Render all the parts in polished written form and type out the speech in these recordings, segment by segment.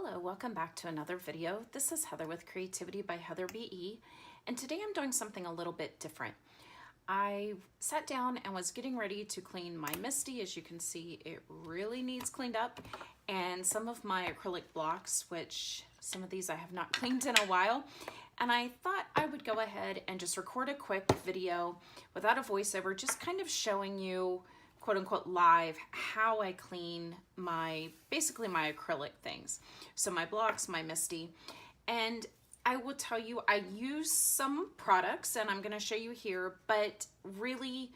Hello, welcome back to another video. This is Heather with Creativity by Heather BE, and today I'm doing something a little bit different. I sat down and was getting ready to clean my MISTI. As you can see, it really needs cleaned up, and some of my acrylic blocks, which some of these I have not cleaned in a while, and I thought I would go ahead and just record a quick video without a voiceover, just kind of showing you quote unquote live how I clean basically my acrylic things. So my blocks, my MISTI, and I will tell you I use some products and I'm going to show you here, but really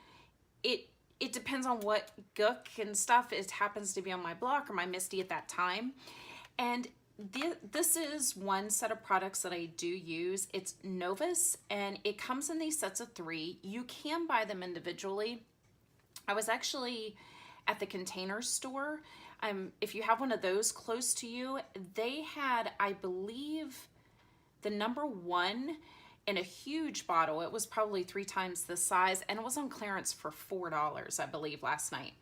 it depends on what gook and stuff it happens to be on my block or my MISTI at that time. And this is one set of products that I do use. It's Novus and it comes in these sets of 3. You can buy them individually. I was actually at the Container Store. If you have one of those close to you, they had, I believe, the #1 in a huge bottle. It was probably 3 times the size, and it was on clearance for $4, I believe, last night.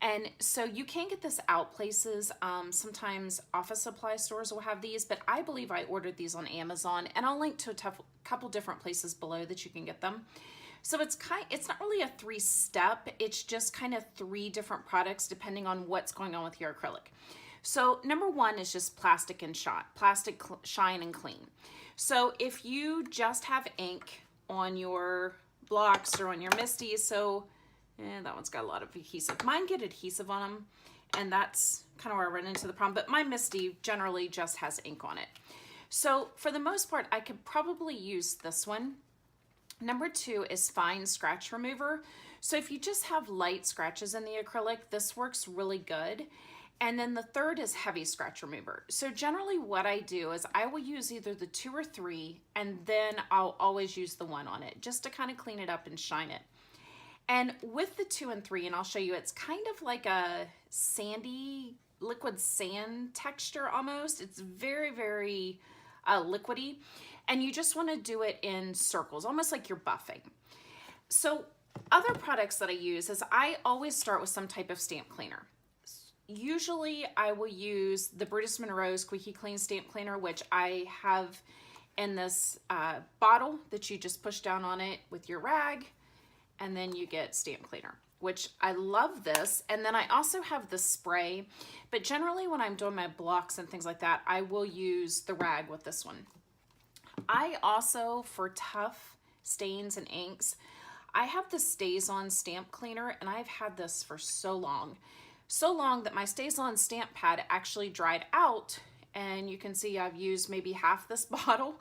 And so you can get this out places. Sometimes office supply stores will have these, but I believe I ordered these on Amazon, and I'll link to a couple different places below that you can get them. So it's not really a 3-step, it's just kind of 3 different products depending on what's going on with your acrylic. So #1 is just plastic shine and clean. So if you just have ink on your blocks or on your MISTI, that one's got a lot of adhesive. Mine get adhesive on them, and that's kind of where I run into the problem, but my MISTI generally just has ink on it. So for the most part, I could probably use this one. #2 is fine scratch remover. So if you just have light scratches in the acrylic, this works really good. And then the 3rd is heavy scratch remover. So generally what I do is I will use either the 2 or 3, and then I'll always use the 1 on it just to kind of clean it up and shine it. And with the 2 and 3, and I'll show you, it's kind of like a sandy, liquid sand texture almost. It's very, very liquidy. And you just want to do it in circles, almost like you're buffing. So other products that I use is I always start with some type of stamp cleaner. Usually I will use the Brutus Monroe Squeaky Clean Stamp Cleaner, which I have in this bottle that you just push down on it with your rag, and then you get stamp cleaner, which I love this. And then I also have the spray, but generally when I'm doing my blocks and things like that, I will use the rag with this one. I also, for tough stains and inks, I have the Stays On stamp cleaner, and I've had this for so long that my Stays On stamp pad actually dried out, and you can see I've used maybe half this bottle.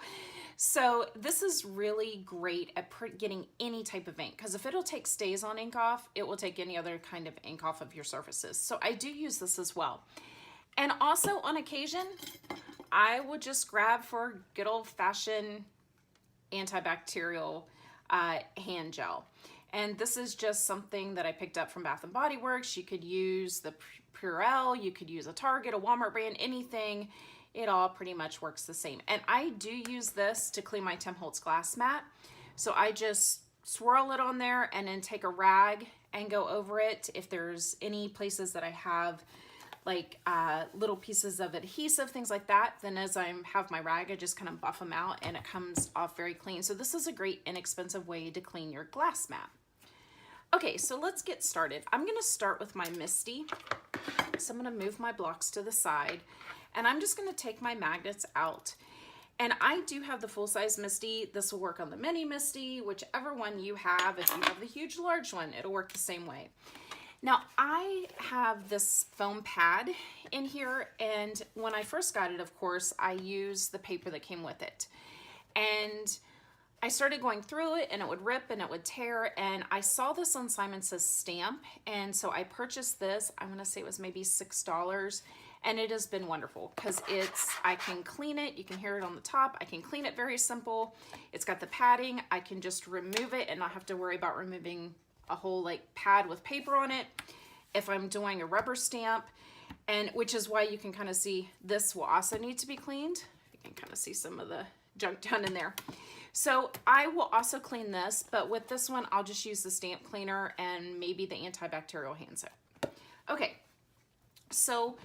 So this is really great at getting any type of ink, because if it'll take Stays On ink off, it will take any other kind of ink off of your surfaces. So I do use this as well. And also on occasion, I would just grab for good old-fashioned antibacterial hand gel. And this is just something that I picked up from Bath & Body Works. You could use the Purell, you could use a Target, a Walmart brand, anything. It all pretty much works the same. And I do use this to clean my Tim Holtz glass mat. So I just swirl it on there and then take a rag and go over it. If there's any places that I have like little pieces of adhesive, things like that, then as I have my rag, I just kind of buff them out and it comes off very clean. So this is a great inexpensive way to clean your glass mat. Okay, so let's get started. I'm gonna start with my MISTI. So I'm gonna move my blocks to the side, and I'm just gonna take my magnets out. And I do have the full-size MISTI. This will work on the mini MISTI, whichever one you have. If you have the huge, large one, it'll work the same way. Now I have this foam pad in here, and when I first got it, of course, I used the paper that came with it. And I started going through it and it would rip and it would tear, and I saw this on Simon Says Stamp, and so I purchased this. I'm gonna say it was maybe $6, and it has been wonderful because I can clean it, you can hear it on the top, I can clean it very simple. It's got the padding, I can just remove it and not have to worry about removing a whole like pad with paper on it if I'm doing a rubber stamp, and which is why you can kind of see this will also need to be cleaned. You can kind of see some of the junk down in there. So I will also clean this, but with this one I'll just use the stamp cleaner and maybe the antibacterial hand soap. Okay, so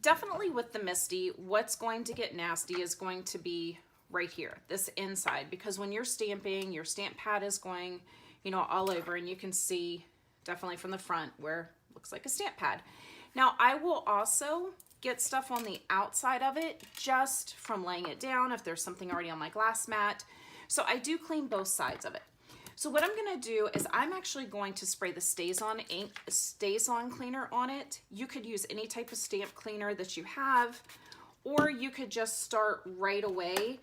definitely with the MISTI, what's going to get nasty is going to be right here, this inside, because when you're stamping, your stamp pad is going, you know, all over, and you can see definitely from the front where it looks like a stamp pad. Now, I will also get stuff on the outside of it just from laying it down if there's something already on my glass mat. So I do clean both sides of it. So what I'm gonna do is I'm actually going to spray the Staz On cleaner on it. You could use any type of stamp cleaner that you have, or you could just start right away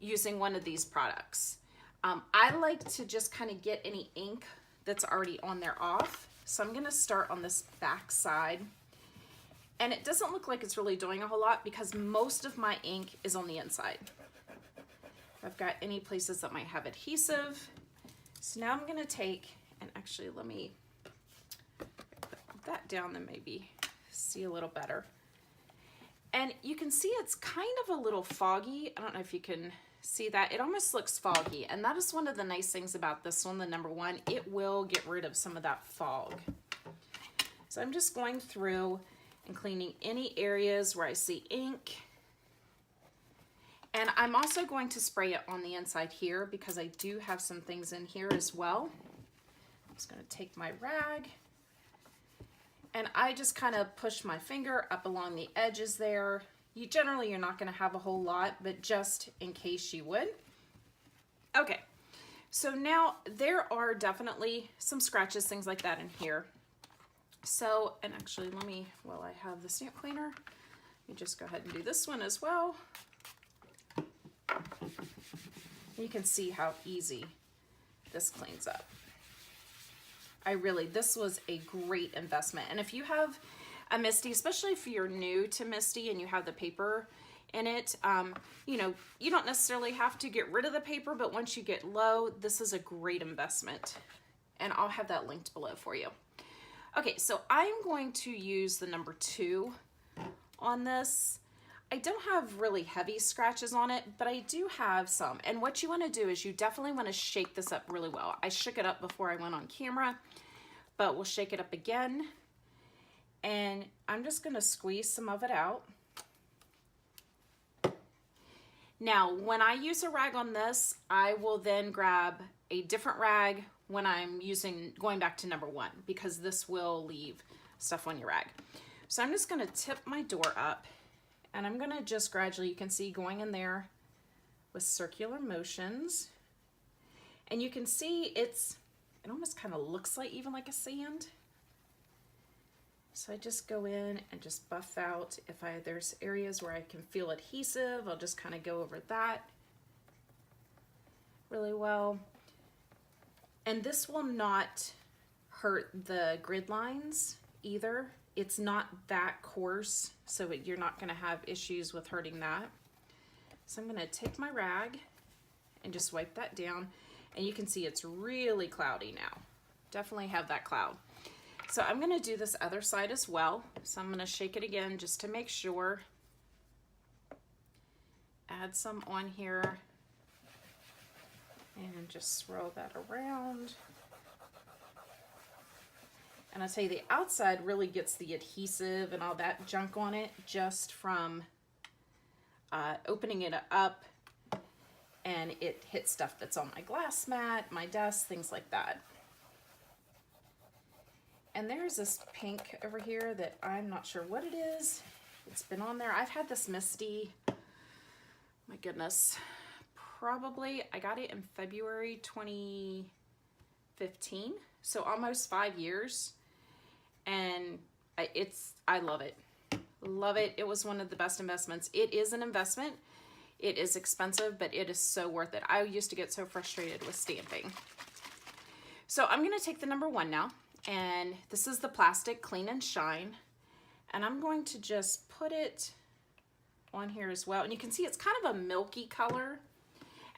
using one of these products. I like to just kind of get any ink that's already on there off. So I'm gonna start on this back side. And it doesn't look like it's really doing a whole lot because most of my ink is on the inside. I've got any places that might have adhesive. So now I'm gonna take, and actually let me put that down and maybe see a little better. And you can see it's kind of a little foggy. I don't know if you can see that. It almost looks foggy. And that is one of the nice things about this one, the number one. It will get rid of some of that fog. So I'm just going through and cleaning any areas where I see ink. And I'm also going to spray it on the inside here because I do have some things in here as well. I'm just going to take my rag and I just kind of push my finger up along the edges there. Generally, you're not going to have a whole lot, but just in case you would. Okay, so now there are definitely some scratches, things like that in here. So, and actually let me, while I have the stamp cleaner, let me just go ahead and do this one as well. You can see how easy this cleans up. This was a great investment. And if you have a MISTI, especially if you're new to MISTI and you have the paper in it, you know, you don't necessarily have to get rid of the paper, but once you get low, this is a great investment. And I'll have that linked below for you. Okay, so I'm going to use the number 2 on this. I don't have really heavy scratches on it, but I do have some. And what you want to do is you definitely want to shake this up really well. I shook it up before I went on camera, but we'll shake it up again. And I'm just going to squeeze some of it out. Now, when I use a rag on this, I will then grab a different rag when I'm going back to number 1, because this will leave stuff on your rag. So I'm just going to tip my door up. And I'm gonna just gradually, you can see going in there with circular motions. And you can see it almost kind of looks like even like a sand. So I just go in and just buff out. If there's areas where I can feel adhesive, I'll just kind of go over that really well. And this will not hurt the grid lines either. It's not that coarse, so you're not going to have issues with hurting that. So I'm going to take my rag and just wipe that down. And you can see it's really cloudy now. Definitely have that cloud. So I'm going to do this other side as well. So I'm going to shake it again just to make sure. Add some on here. And just swirl that around. And I'll tell you, the outside really gets the adhesive and all that junk on it just from opening it up, and it hits stuff that's on my glass mat, my desk, things like that. And there's this pink over here that I'm not sure what it is. It's been on there. I've had this MISTI, my goodness, probably, I got it in February 2015, so almost 5 years. And I love it. Love it. It was one of the best investments. It is an investment. It is expensive, but it is so worth it. I used to get so frustrated with stamping. So I'm going to take the number 1 now, and this is the plastic Clean and Shine. And I'm going to just put it on here as well. And you can see it's kind of a milky color.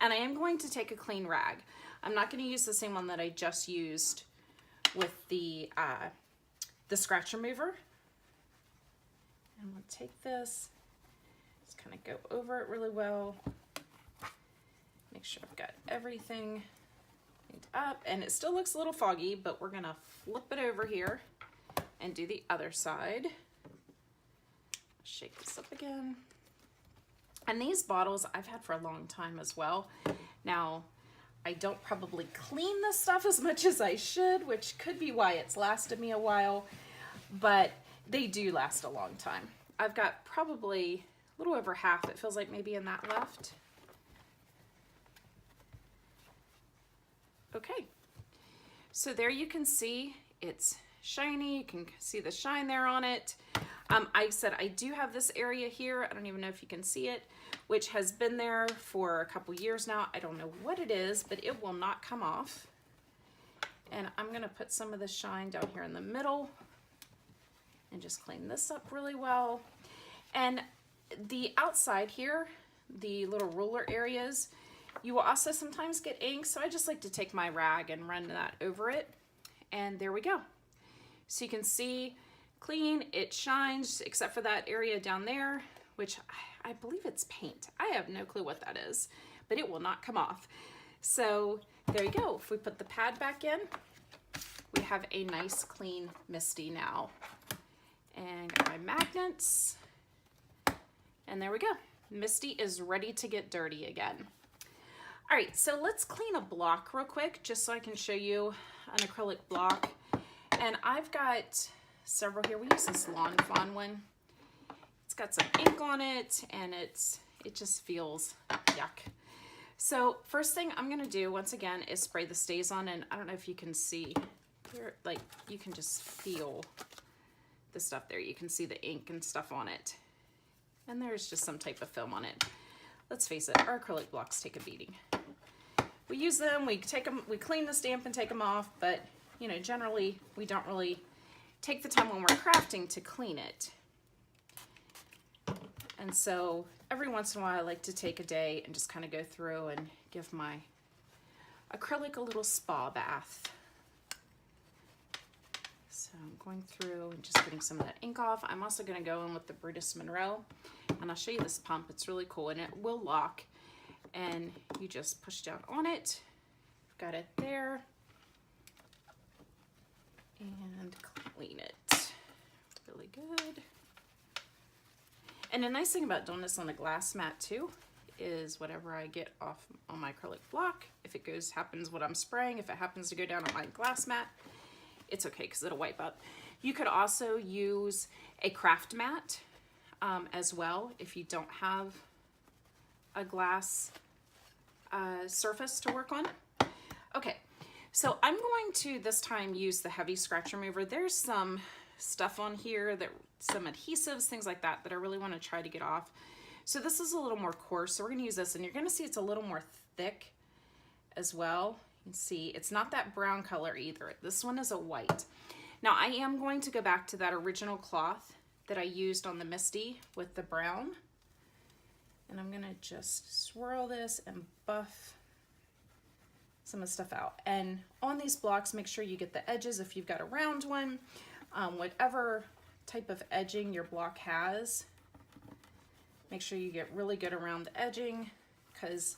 And I am going to take a clean rag. I'm not going to use the same one that I just used with the scratch remover. And we'll take this, just kind of go over it really well. Make sure I've got everything cleaned up. And it still looks a little foggy, but we're gonna flip it over here and do the other side. Shake this up again. And these bottles I've had for a long time as well. Now, I don't probably clean this stuff as much as I should, which could be why it's lasted me a while, but they do last a long time. I've got probably a little over half, it feels like maybe in that left. Okay, so there you can see it's shiny. You can see the shine there on it. I said I do have this area here, I don't even know if you can see it, which has been there for a couple years now. I don't know what it is, but it will not come off. And I'm gonna put some of the shine down here in the middle and just clean this up really well. And the outside here, the little ruler areas, you will also sometimes get ink, so I just like to take my rag and run that over it. And there we go. So you can see clean, it shines, except for that area down there, which I believe it's paint. I have no clue what that is, but it will not come off. So there you go. If we put the pad back in, we have a nice clean MISTI now. And got my magnets, and there we go. MISTI is ready to get dirty again. All right, so let's clean a block real quick, just so I can show you an acrylic block. And I've got several here. We use this Lawn Fawn one. It's got some ink on it, and it just feels yuck. So first thing I'm gonna do, once again, is spray the Staz on, and I don't know if you can see here, like you can just feel the stuff there. You can see the ink and stuff on it. And there's just some type of film on it. Let's face it, our acrylic blocks take a beating. We use them, we clean the stamp and take them off, but you know, generally we don't really take the time when we're crafting to clean it. And so every once in a while I like to take a day and just kind of go through and give my acrylic a little spa bath. So I'm going through and just getting some of that ink off. I'm also going to go in with the Brutus Monroe, and I'll show you this pump. It's really cool, and it will lock, and you just push down on it. Got it there, and clean it really good. And the nice thing about doing this on a glass mat too is whatever I get off on my acrylic block, if it happens what I'm spraying, if it happens to go down on my glass mat, it's okay because it'll wipe up. You could also use a craft mat as well if you don't have a glass surface to work on. Okay, so I'm going to this time use the heavy scratch remover. There's some stuff on here, some adhesives, things like that I really want to try to get off. So this is a little more coarse, so we're going to use this, and you're going to see it's a little more thick as well. You can see it's not that brown color either. This one is a white. Now I am going to go back to that original cloth that I used on the MISTI with the brown, and I'm gonna just swirl this and buff some of the stuff out. And on these blocks, make sure you get the edges if you've got a round one, whatever type of edging your block has, make sure you get really good around the edging, because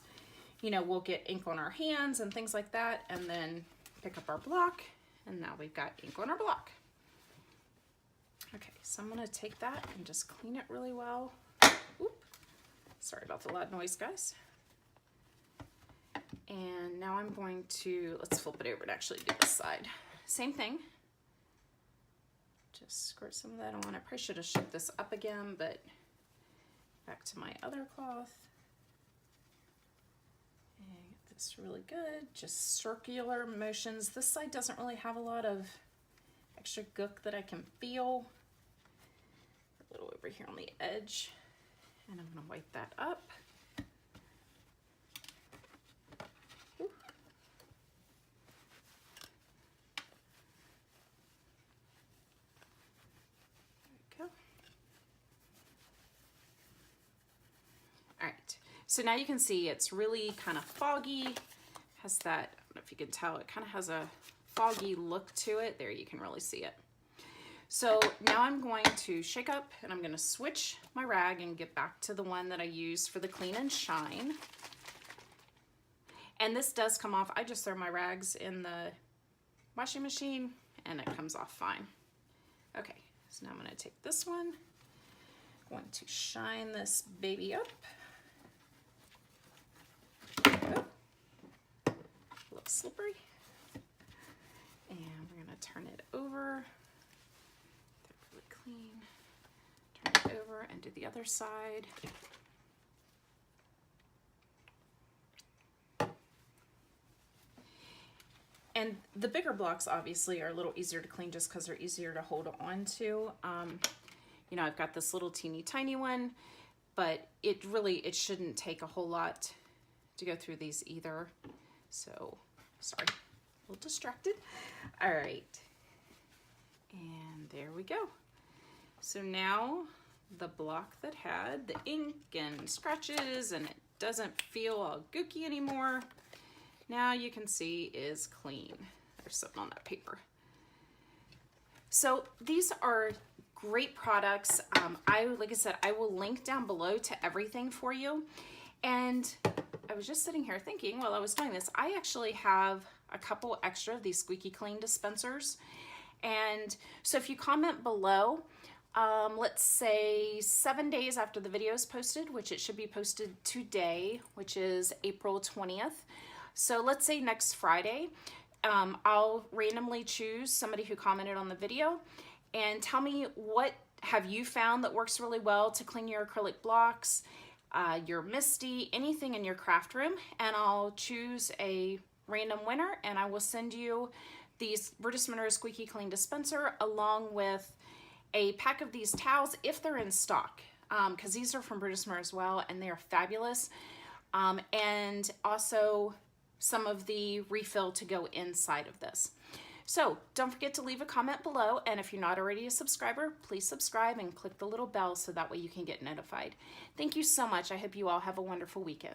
you know, we'll get ink on our hands and things like that, and then pick up our block, and now we've got ink on our block. Okay, so I'm gonna take that and just clean it really well. Oop, sorry about the loud noise, guys. And now I'm going to, let's flip it over and actually do this side. Same thing. Just squirt some of that on. I probably should have shook this up again, but back to my other cloth. It's really good, just circular motions. This side doesn't really have a lot of extra gook that I can feel. A little over here on the edge, and I'm gonna wipe that up. Ooh. There we go. All right. So now you can see it's really kind of foggy, has that, I don't know if you can tell, it kind of has a foggy look to it. There, you can really see it. So now I'm going to shake up, and I'm going to switch my rag and get back to the one that I used for the clean and shine. And this does come off. I just throw my rags in the washing machine and it comes off fine. Okay, so now I'm going to take this one, I'm going to shine this baby up. Oh, a little slippery. And we're going to turn it over. They're really clean. Turn it over and do the other side. And the bigger blocks obviously are a little easier to clean just because they're easier to hold on to. You know, I've got this little teeny tiny one, but it shouldn't take a whole lot to go through these either. So, sorry, a little distracted. All right, and there we go. So now the block that had the ink and scratches and it doesn't feel all gooky anymore, now you can see is clean. They're sitting on that paper. So these are great products. Like I said, I will link down below to everything for you. And I was just sitting here thinking while I was doing this, I actually have a couple extra of these Squeaky Clean dispensers. And so if you comment below, let's say 7 days after the video is posted, which it should be posted today, which is April 20th. So let's say next Friday, I'll randomly choose somebody who commented on the video and tell me what have you found that works really well to clean your acrylic blocks, your MISTI, anything in your craft room, and I'll choose a random winner and I will send you these Brutus Monroe Squeaky Clean Dispenser along with a pack of these towels if they're in stock, because these are from Brutus Monroe as well and they are fabulous, and also some of the refill to go inside of this. So don't forget to leave a comment below, and if you're not already a subscriber, please subscribe and click the little bell so that way you can get notified. Thank you so much. I hope you all have a wonderful weekend.